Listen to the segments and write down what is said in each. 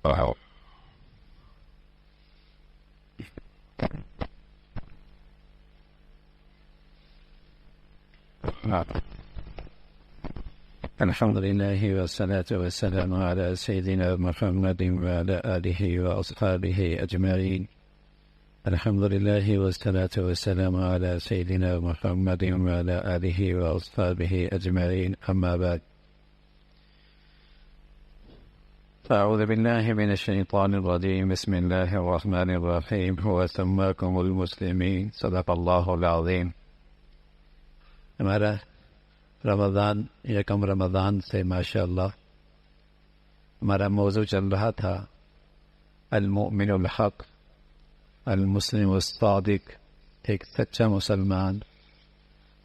الحمد لله والصلاة والسلام على سيدنا محمد وعلى آله وأصحابه أجمعين. الحمد لله والصلاة والسلام على سيدنا محمد وعلى آله وأصحابه أجمعين. أما بعد، فأعوذ بالله من الشيطان الرجيم. بسم الله الرحمن الرحيم. وسماكم المسلمين. صدق الله العظيم. ہمارا رمضان، یکم رمضان سے ماشاءاللہ ہمارا موضوع چل رہا تھا المؤمن الحق، المسلم الصادق، ایک سچا مسلمان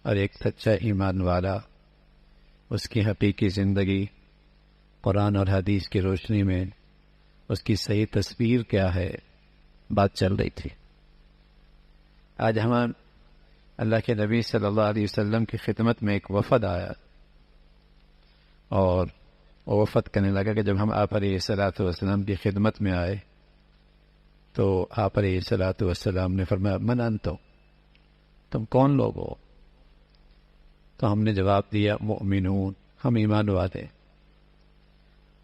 اور ایک سچا ایمان والا، اس کی حقیقی زندگی قرآن اور حدیث کی روشنی میں اس کی صحیح تصویر کیا ہے، بات چل رہی تھی۔ آج ہم اللہ کے نبی صلی اللہ علیہ وسلم کی خدمت میں ایک وفد آیا، اور وہ وفد کہنے لگا کہ جب ہم آپ علیہ الصلاۃ والسلام کی خدمت میں آئے تو آپ علیہ الصلاۃ والسلام نے فرمایا من انتم، تم کون لوگ ہو؟ تو ہم نے جواب دیا مؤمنون، ہم ایمان والے۔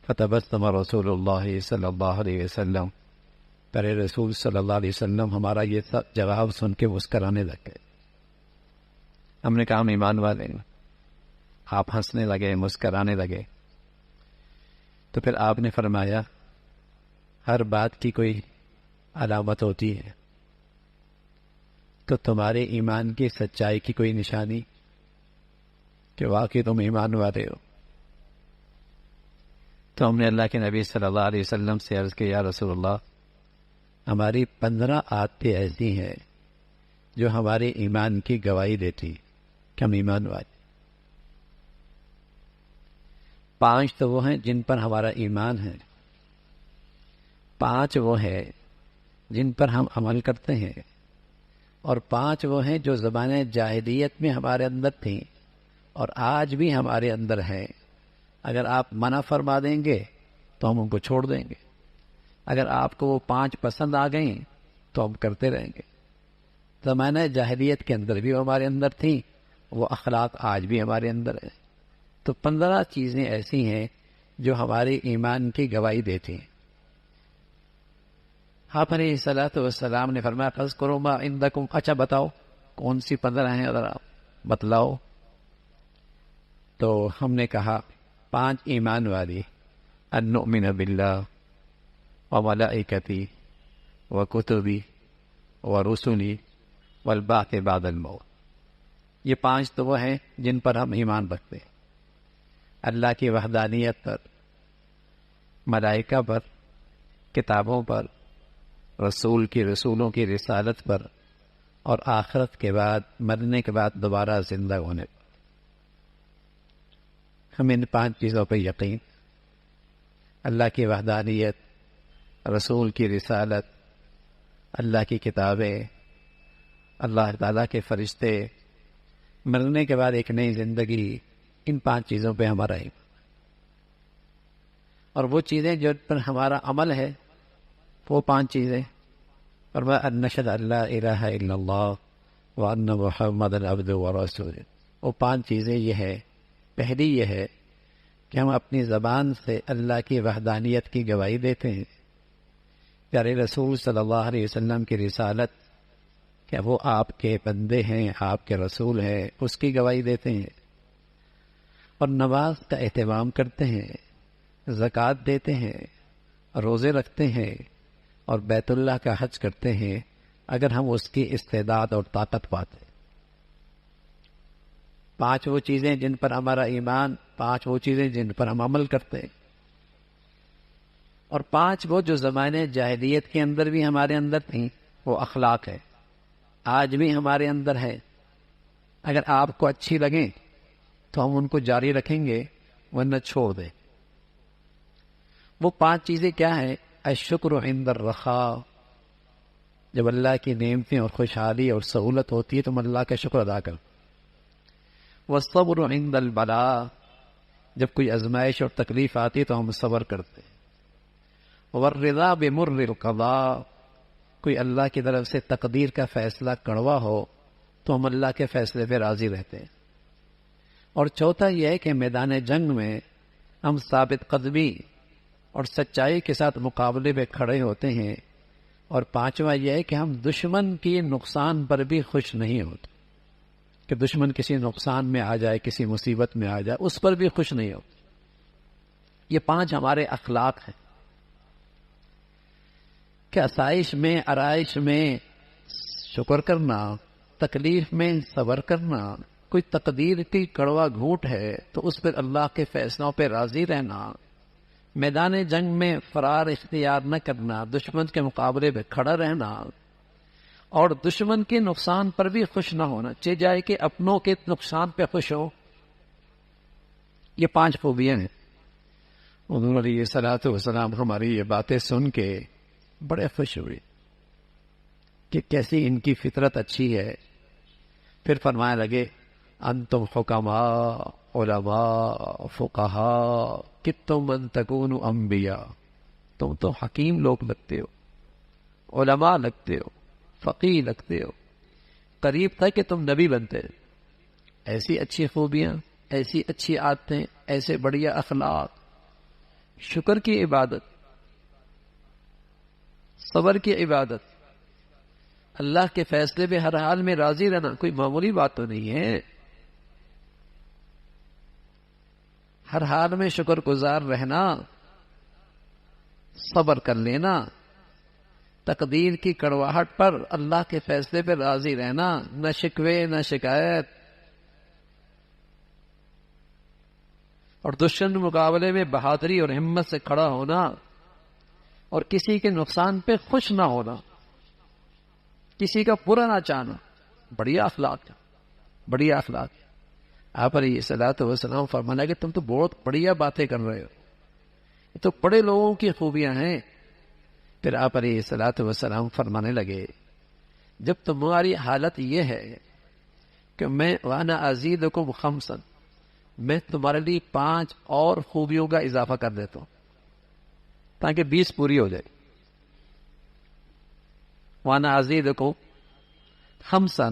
فتبسم رسول اللہ صلی اللہ علیہ وسلم، پیارے رسول صلی اللہ علیہ وسلم ہمارا یہ جواب سن کے مسکرانے لگ گئے۔ ہم نے کہا ہم ایمان والے ہیں، آپ ہنسنے لگے، مسکرانے لگے۔ تو پھر آپ نے فرمایا ہر بات کی کوئی علامت ہوتی ہے، تو تمہارے ایمان کی سچائی کی کوئی نشانی کہ واقعی تم ایمان والے ہو؟ تو ہم نے اللہ کے نبی صلی اللہ علیہ وسلم سے عرض کیا یا رسول اللہ، ہماری 15 عادتیں ایسی ہیں جو ہمارے ایمان کی گواہی دیتی کہ ہم ایمان والے۔ 5 تو وہ ہیں جن پر ہمارا ایمان ہے، 5 وہ ہے جن پر ہم عمل کرتے ہیں، اور 5 وہ ہیں جو زمانۂ جاہلیت میں ہمارے اندر تھیں اور آج بھی ہمارے اندر ہیں۔ اگر آپ منع فرما دیں گے تو ہم ان کو چھوڑ دیں گے، اگر آپ کو وہ 5 پسند آ گئیں تو ہم کرتے رہیں گے۔ زمانہ جاہلیت کے اندر بھی وہ ہمارے اندر تھیں، وہ اخلاق آج بھی ہمارے اندر ہیں۔ تو 15 چیزیں ایسی ہیں جو ہمارے ایمان کی گواہی دیتی ہیں۔ آپ علیہ الصلاۃ والسلام نے فرمایا فاذکروا ما عندکم، اچھا بتاؤ کون سی 15 ہیں، اگر آپ بتلاؤ۔ تو ہم نے کہا 5 ایمان والی، ان نؤمن باللہ وملائکتی وکتبی ورسلی والبعث بعد الموت۔ یہ 5 تو وہ ہیں جن پر ہم ایمان رکھتے ہیں، اللہ کی وحدانیت پر، ملائکہ پر، کتابوں پر، رسولوں کی رسالت پر، اور آخرت کے بعد، مرنے کے بعد دوبارہ زندہ ہونے پر۔ ہم ان 5 چیزوں پہ یقین، اللہ کی وحدانیت، رسول کی رسالت، اللہ کی کتابیں، اللہ تعالیٰ کے فرشتے، مرنے کے بعد ایک نئی زندگی، ان 5 چیزوں پہ ہمارا ایمان۔ اور وہ چیزیں جو پر ہمارا عمل ہے، وہ 5 چیزیں، فرمایا ان نشهد ان لا الہ الا اللہ وان محمدا عبدہ ورسولہ۔ وہ 5 چیزیں یہ ہے، پہلی یہ ہے کہ ہم اپنی زبان سے اللہ کی وحدانیت کی گواہی دیتے ہیں، پیارے رسول صلی اللہ علیہ وسلم کی رسالت کہ وہ آپ کے بندے ہیں، آپ کے رسول ہیں، اس کی گواہی دیتے ہیں، اور نماز کا اہتمام کرتے ہیں، زکوٰۃ دیتے ہیں، روزے رکھتے ہیں، اور بیت اللہ کا حج کرتے ہیں اگر ہم اس کی استعداد اور طاقت پاتے۔ 5 وہ چیزیں جن پر ہمارا ایمان، 5 وہ چیزیں جن پر ہم عمل کرتے ہیں، اور 5 وہ جو زمانے جاہلیت کے اندر بھی ہمارے اندر تھیں، وہ اخلاق ہے، آج بھی ہمارے اندر ہے۔ اگر آپ کو اچھی لگیں تو ہم ان کو جاری رکھیں گے، ورنہ چھوڑ دیں۔ وہ 5 چیزیں کیا ہیں؟ الشکر عند الرخاء، جب اللہ کی نعمتیں اور خوشحالی اور سہولت ہوتی ہے تو ہم اللہ کا شکر ادا کریں۔ والصبر عند البلاء، جب کوئی آزمائش اور تکلیف آتی ہے تو ہم صبر کرتے ہیں۔ والرضا بمر القضاء، کوئی اللہ کی طرف سے تقدیر کا فیصلہ کڑوا ہو تو ہم اللہ کے فیصلے پہ راضی رہتے ہیں۔ اور چوتھا یہ ہے کہ میدان جنگ میں ہم ثابت قدمی اور سچائی کے ساتھ مقابلے میں کھڑے ہوتے ہیں۔ اور پانچواں یہ ہے کہ ہم دشمن کی نقصان پر بھی خوش نہیں ہوتے، کہ دشمن کسی نقصان میں آ جائے، کسی مصیبت میں آ جائے، اس پر بھی خوش نہیں ہوتے۔ یہ 5 ہمارے اخلاق ہیں کہ آسائش میں، آرائش میں شکر کرنا، تکلیف میں صبر کرنا، کوئی تقدیر کی کڑوا گھونٹ ہے تو اس پر اللہ کے فیصلوں پہ راضی رہنا، میدان جنگ میں فرار اختیار نہ کرنا، دشمن کے مقابلے میں کھڑا رہنا، اور دشمن کے نقصان پر بھی خوش نہ ہونا، چاہے جائے کہ اپنوں کے نقصان پہ خوش ہو۔ یہ 5 خوبیاں ہیں۔ حضور علیہ الصلوۃ والسلام ہماری یہ باتیں سن کے بڑے خوش ہوئے کہ کیسی ان کی فطرت اچھی ہے۔ پھر فرمانے لگے انتم حکماء علماء فقہاء کتم ان تکونوا انبیاء، تم تو حکیم لوگ لگتے ہو، علماء لگتے ہو، فقیہ لگتے ہو، قریب تھا کہ تم نبی بنتے۔ ایسی اچھی خوبیاں، ایسی اچھی عادتیں، ایسے بڑھیا اخلاق، شکر کی عبادت، صبر کی عبادت، اللہ کے فیصلے پہ ہر حال میں راضی رہنا کوئی معمولی بات تو نہیں ہے۔ ہر حال میں شکر گزار رہنا، صبر کر لینا، تقدیر کی کڑواہٹ پر اللہ کے فیصلے پہ راضی رہنا، نہ شکوے نہ شکایت، اور دشمن مقابلے میں بہادری اور ہمت سے کھڑا ہونا، اور کسی کے نقصان پہ خوش نہ ہونا، کسی کا برا نہ چاہنا، بڑھیا اخلاق ہے، بڑھیا اخلاق ہے۔ آپ علیہ الصلوۃ والسلام فرمانا کہ تم تو بہت بڑھیا باتیں کر رہے ہو، یہ تو بڑے لوگوں کی خوبیاں ہیں۔ پھر آپ علیہ الصلوۃ والسلام فرمانے لگے جب تمہاری حالت یہ ہے کہ میں وانا ازیدکم خمسا، میں تمہارے لیے 5 اور خوبیوں کا اضافہ کر دیتا ہوں تاکہ 20 پوری ہو جائے۔ وانا ازیدکم خمسا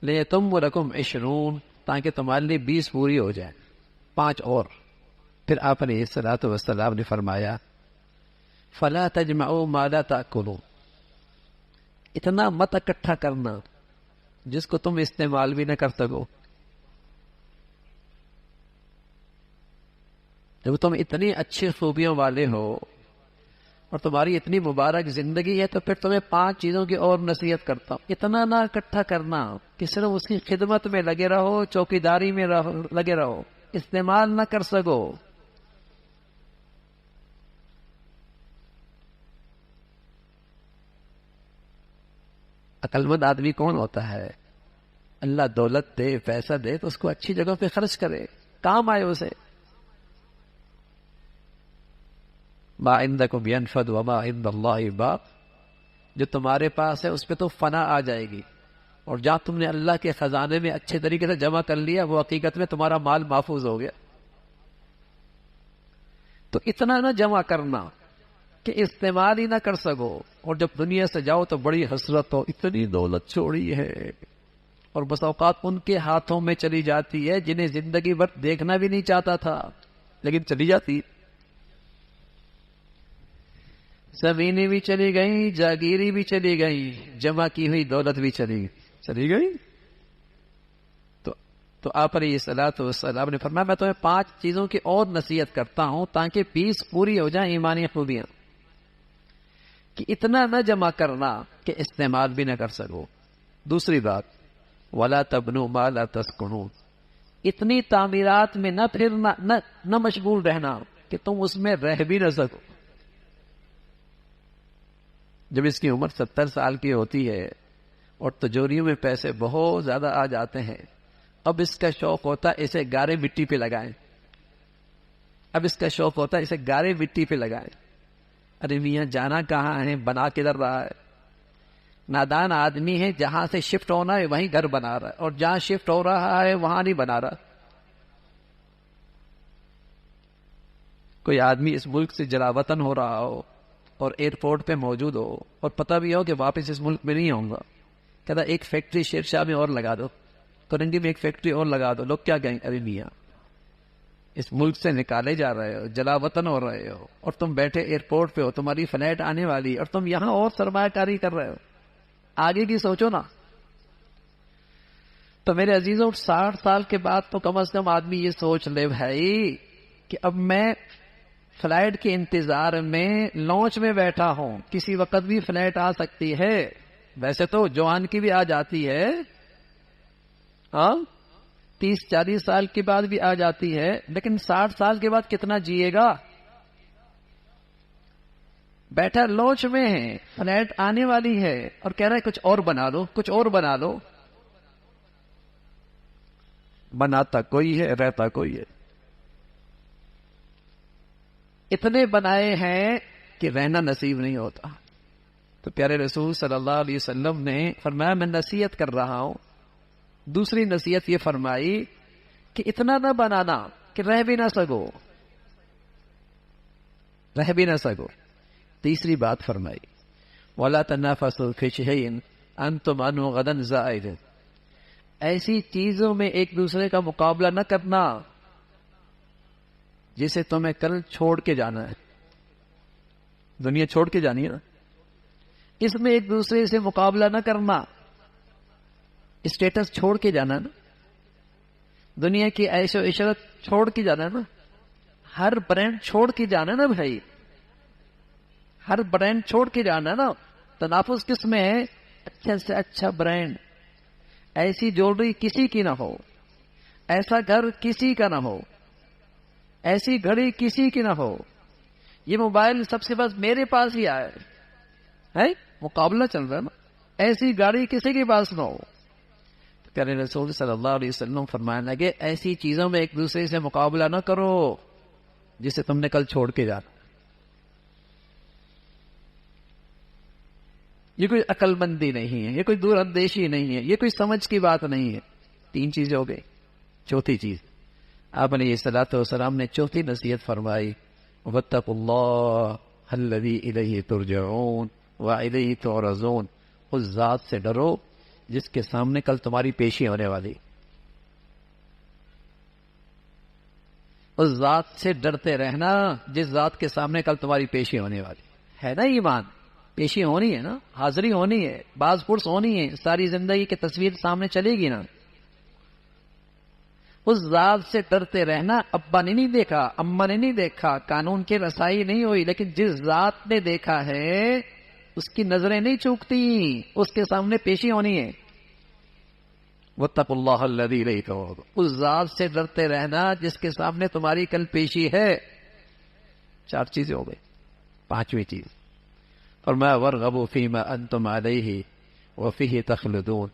لیتم لکم 20، تاکہ تمہارے لیے 20 پوری ہو جائے، 5 اور۔ پھر آپ علیہ الصلوۃ والسلام نے فرمایا فلا تجمعوا ما لا تاکلون، اتنا مت اکٹھا کرنا جس کو تم استعمال بھی نہ کر سکو۔ جب تم اتنی اچھی خوبیوں والے ہو اور تمہاری اتنی مبارک زندگی ہے تو پھر تمہیں 5 چیزوں کی اور نصیحت کرتا ہوں۔ اتنا نہ اکٹھا کرنا کہ صرف اس کی خدمت میں لگے رہو، چوکیداری میں لگے رہو، استعمال نہ کر سکو۔ عقل مند آدمی کون ہوتا ہے؟ اللہ دولت دے، پیسہ دے تو اس کو اچھی جگہ پہ خرچ کرے، کام آئے اسے۔ ما عندکم ینفد وما عند اللہ باق، جو تمہارے پاس ہے اس پہ تو فنا آ جائے گی، اور جہاں تم نے اللہ کے خزانے میں اچھے طریقے سے جمع کر لیا وہ حقیقت میں تمہارا مال محفوظ ہو گیا۔ تو اتنا نہ جمع کرنا کہ استعمال ہی نہ کر سکو، اور جب دنیا سے جاؤ تو بڑی حسرت ہو، اتنی دولت چھوڑی ہے، اور بس اوقات ان کے ہاتھوں میں چلی جاتی ہے جنہیں زندگی بھر دیکھنا بھی نہیں چاہتا تھا لیکن چلی جاتی۔ زمینیں بھی چلی گئیں، جاگیری بھی چلی گئی، جمع کی ہوئی دولت بھی چلی گئی۔ تو آپ علیہ الصلوۃ والسلام نے فرمایا میں تمہیں 5 چیزوں کی اور نصیحت کرتا ہوں تاکہ 20 پوری ہو جائیں ایمانی خوبیاں، کہ اتنا نہ جمع کرنا کہ استعمال بھی نہ کر سکو۔ دوسری بات وَلَا تَبْنُوا مَا لَا تَسْكُنُونَ، اتنی تعمیرات میں نہ پھرنا، نہ مشغول رہنا کہ تم اس میں رہ بھی نہ سکو۔ جب اس کی عمر 70 سال کی ہوتی ہے اور تجوریوں میں پیسے بہت زیادہ آ جاتے ہیں، اب اس کا شوق ہوتا ہے اسے گارے مٹی پہ لگائیں، اب اس کا شوق ہوتا ہے اسے گارے مٹی پہ لگائیں۔ ارے میاں جانا کہاں ہے، بنا کدھر رہا ہے؟ نادان آدمی ہے، جہاں سے شفٹ ہونا ہے وہیں گھر بنا رہا ہے، اور جہاں شفٹ ہو رہا ہے وہاں نہیں بنا رہا۔ کوئی آدمی اس ملک سے جلا وطن ہو رہا ہو اور ایئرپورٹ پہ موجود ہو اور پتہ بھی ہو کہ واپس اس ملک میں نہیں آؤں گا، کہتا ایک فیکٹری شیر شاہ میں اور لگا دو، کرنگی میں ایک فیکٹری اور لگا دو، لوگ کیا کہیں ارے میاں اس ملک سے نکالے جا رہے ہو، جلا وطن ہو رہے ہو، اور تم بیٹھے ایئرپورٹ پہ ہو، تمہاری فلائٹ آنے والی اور تم یہاں اور سرمایہ کاری کر رہے ہو، آگے کی سوچو نا۔ تو میرے عزیزوں 60 سال کے بعد تو کم از کم آدمی یہ سوچ لے بھائی کہ اب میں فلائٹ کے انتظار میں لانچ میں بیٹھا ہوں، کسی وقت بھی فلائٹ آ سکتی ہے، ویسے تو جوان کی بھی آ جاتی ہے، ہاں 30-40 سال کے بعد بھی آ جاتی ہے، لیکن 60 سال کے بعد کتنا جیے گا؟ بیٹھا لانچ میں ہے، فلائٹ آنے والی ہے اور کہہ رہا ہے کچھ اور بنا دو، کچھ اور بنا دو۔ بناتا کوئی ہے، رہتا کوئی ہے۔ اتنے بنائے ہیں کہ رہنا نصیب نہیں ہوتا۔ تو پیارے رسول صلی اللہ علیہ وسلم نے فرمایا میں نصیحت کر رہا ہوں، دوسری نصیحت یہ فرمائی کہ اتنا نہ بنانا کہ رہ بھی نہ سکو، رہ بھی نہ سکو۔ تیسری بات فرمائی وَلَا تَنَافَسُوا فِي شَيْءٍ أَنْتُمْ عَنْهُ غَدًا زَائِلُونَ، ایسی چیزوں میں ایک دوسرے کا مقابلہ نہ کرنا جسے تمہیں کل چھوڑ کے جانا ہے، دنیا چھوڑ کے جانی ہے نا، اس میں ایک دوسرے سے مقابلہ نہ کرنا، اسٹیٹس چھوڑ کے جانا نا، دنیا کی عیش و عشرت چھوڑ کے جانا نا، ہر برانڈ چھوڑ کے جانا نا بھائی، ہر برانڈ چھوڑ کے جانا نا۔ تنافس کس میں ہے؟ اچھا سے اچھا برانڈ، ایسی جوڑی کسی کی نہ ہو، ایسا گھر کسی کا نہ ہو، ایسی گھڑی کسی کی نہ ہو، یہ موبائل سب سے بس میرے پاس ہی آئے ہے، مقابلہ چل رہا ہے نا، ایسی گاڑی کسی کے پاس نہ ہو۔ پیارے رسول صلی اللہ علیہ وسلم فرمانے لگے ایسی چیزوں میں ایک دوسرے سے مقابلہ نہ کرو جسے تم نے کل چھوڑ کے جانا۔ یہ کوئی عقل مندی نہیں ہے، یہ کوئی دور اندیشی نہیں ہے، یہ کوئی سمجھ کی بات نہیں ہے۔ 3 چیزیں ہو گئی، چوتھی چیز آپ علیہ الصلوۃ والسلام نے چوتھی نصیحت فرمائی وَاتَّقُوا اللَّهَ الَّذِي إِلَيْهِ تُرْجَعُونَ وَإِلَيْهِ تُعْرَضُونَ، اس ذات سے ڈرو جس کے سامنے کل تمہاری پیشی ہونے والی، اس ذات سے ڈرتے رہنا جس ذات کے سامنے کل تمہاری پیشی ہونے والی ہے نا۔ ایمان پیشی ہونی ہے نا، حاضری ہونی ہے، باز پرس ہونی ہے، ساری زندگی کی تصویر سامنے چلے گی نا۔ اس ذات سے ڈرتے رہنا، ابا نے نہیں دیکھا، اما نے نہیں دیکھا، قانون کی رسائی نہیں ہوئی، لیکن جس ذات نے دیکھا ہے اس کی نظریں نہیں چوکتی، اس کے سامنے پیشی ہونی ہے۔ وَاتَّقُوا اللَّهَ الَّذِي إِلَيْهِ تُحْشَرُونَ، اس ذات سے ڈرتے رہنا جس کے سامنے تمہاری کل پیشی ہے۔ 4 چیزیں ہو گئی، 5ویں چیز فرمایا وَارْغَبُوا فِي مَا أَنْتُمْ عَلَيْهِ وَفِيهِ تَخْلُدُونَ،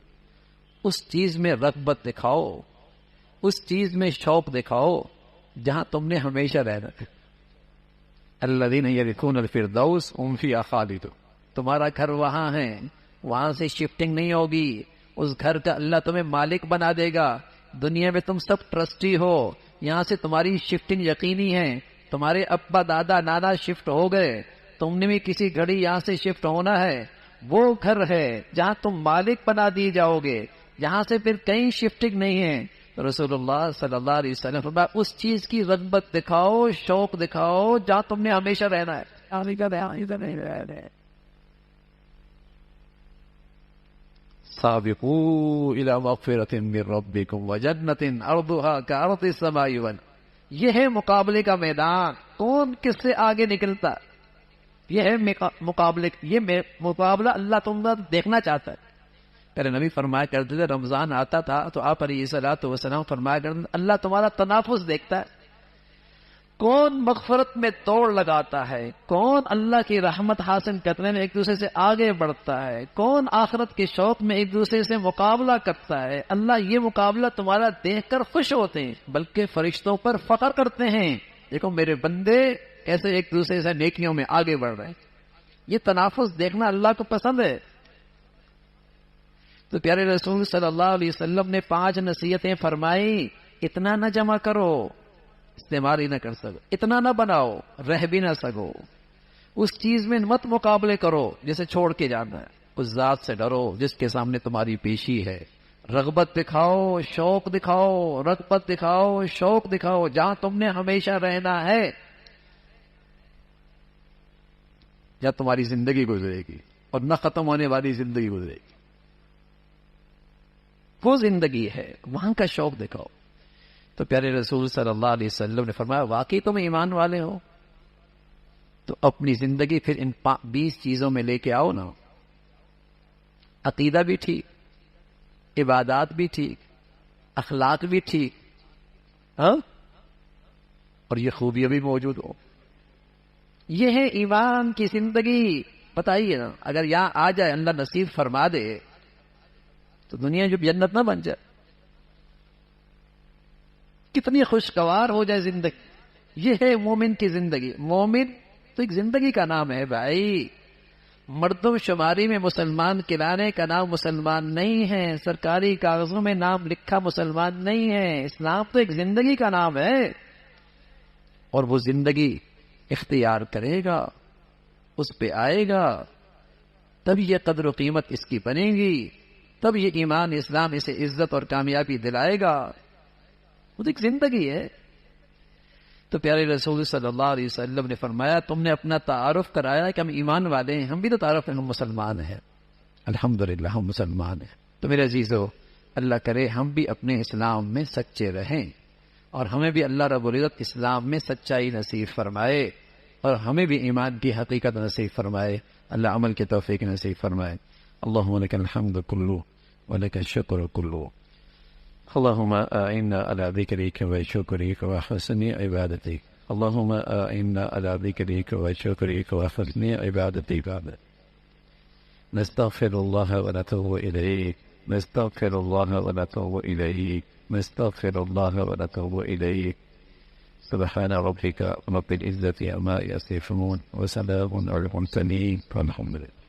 اس چیز میں رغبت دکھاؤ، اس چیز میں شوق دکھاؤ جہاں تم نے ہمیشہ رہنا ہے۔ الَّذِينَ يَرِثُونَ الْفِرْدَوْسَ هُمْ فِيهَا خَالِدُونَ، تمہارا گھر وہاں ہے، وہاں سے شفٹنگ نہیں ہوگی، اس گھر کا اللہ تمہیں مالک بنا دے گا۔ دنیا میں تم سب ٹرسٹی ہو، یہاں سے تمہاری شفٹنگ یقینی ہے، تمہارے ابا دادا نانا شفٹ ہو گئے، تم نے بھی کسی گھڑی یہاں سے شفٹ ہونا ہے۔ وہ گھر ہے جہاں تم مالک بنا دیے جاؤ گے، جہاں سے پھر کہیں شفٹنگ نہیں ہے۔ رسول اللہ صلی اللہ علیہ وسلم فرمایا اس چیز کی رغبت دکھاؤ، شوق دکھاؤ جہاں تم نے ہمیشہ رہنا ہے۔ سابقوا الى مغفرۃ من ربکم وجنۃ عرضها کعرض السماء والارض، یہ ہے مقابلے کا میدان، کون کس سے آگے نکلتا، یہ ہے مقابلہ اللہ تم دیکھنا چاہتا ہے۔ پہلے نبی فرمایا کرتے تھے رمضان آتا تھا تو آپ علیہ الصلوۃ والسلام فرمایا کرتے تھے اللہ تمہارا تنافس دیکھتا ہے، کون مغفرت میں توڑ لگاتا ہے، کون اللہ کی رحمت حاصل کرنے میں ایک دوسرے سے آگے بڑھتا ہے، کون آخرت کے شوق میں ایک دوسرے سے مقابلہ کرتا ہے۔ اللہ یہ مقابلہ تمہارا دیکھ کر خوش ہوتے ہیں، بلکہ فرشتوں پر فخر کرتے ہیں، دیکھو میرے بندے ایسے ایک دوسرے سے نیکیوں میں آگے بڑھ رہے ہیں۔ یہ تنافس دیکھنا اللہ کو پسند ہے۔ تو پیارے رسول صلی اللہ علیہ وسلم نے 5 نصیحتیں فرمائی، اتنا نہ جمع کرو استعمال ہی نہ کر سکو، اتنا نہ بناؤ رہ بھی نہ سکو، اس چیز میں مت مقابلے کرو جسے چھوڑ کے جانا ہے، اس ذات سے ڈرو جس کے سامنے تمہاری پیشی ہے، رغبت دکھاؤ، شوق دکھاؤ، رغبت دکھاؤ، شوق دکھاؤ جہاں تم نے ہمیشہ رہنا ہے، جہاں تمہاری زندگی گزرے گی اور نہ ختم ہونے والی زندگی گزرے گی، وہ زندگی ہے، وہاں کا شوق دکھاؤ۔ تو پیارے رسول صلی اللہ علیہ وسلم نے فرمایا واقعی تم ایمان والے ہو تو اپنی زندگی پھر ان 20 چیزوں میں لے کے آؤ نا، عقیدہ بھی ٹھیک، عبادات بھی ٹھیک، اخلاق بھی ٹھیک، ہاں، اور یہ خوبیاں بھی موجود ہو۔ یہ ہے ایمان کی زندگی۔ بتائیے نا، اگر یہاں آ جائے اللہ نصیب فرما دے تو دنیا جو جنت نہ بن جائے، کتنی خوشگوار ہو جائے زندگی۔ یہ ہے مومن کی زندگی۔ مومن تو ایک زندگی کا نام ہے بھائی، مردم شماری میں مسلمان کرانے کا نام مسلمان نہیں ہے، سرکاری کاغذوں میں نام لکھا مسلمان نہیں ہے، اسلام تو ایک زندگی کا نام ہے، اور وہ زندگی اختیار کرے گا، اس پہ آئے گا، تب یہ قدر و قیمت اس کی بنے گی، تب یہ ایمان اسلام اسے عزت اور کامیابی دلائے گا۔ وہ تو ایک زندگی ہے۔ تو پیارے رسول صلی اللہ علیہ وسلم نے فرمایا تم نے اپنا تعارف کرایا کہ ہم ایمان والے ہیں، ہم بھی تو تعارف ہیں، ہم مسلمان ہیں، الحمدللہ ہم مسلمان ہیں۔ تو میرے عزیزو، اللہ کرے ہم بھی اپنے اسلام میں سچے رہیں، اور ہمیں بھی اللہ رب العزت اسلام میں سچائی نصیب فرمائے، اور ہمیں بھی ایمان کی حقیقت نصیب فرمائے، اللہ عمل کی توفیق نصیب فرمائے۔ اللہم لک الحمد کلو ولک الشکر کلو، اللہم اعنا علی ذکرک و شکرک و حسن عبادتک، اللہم اعنا علی ذکرک و شکرک و حسن عبادتک، نستغفر اللہ و نتوب الیک، نستغفر اللہ و نتوب الیک، نستغفر اللہ و نتوب الیک، سبحان ربک رب العزة عما یصفون وسلام علی المرسلین والحمد للہ۔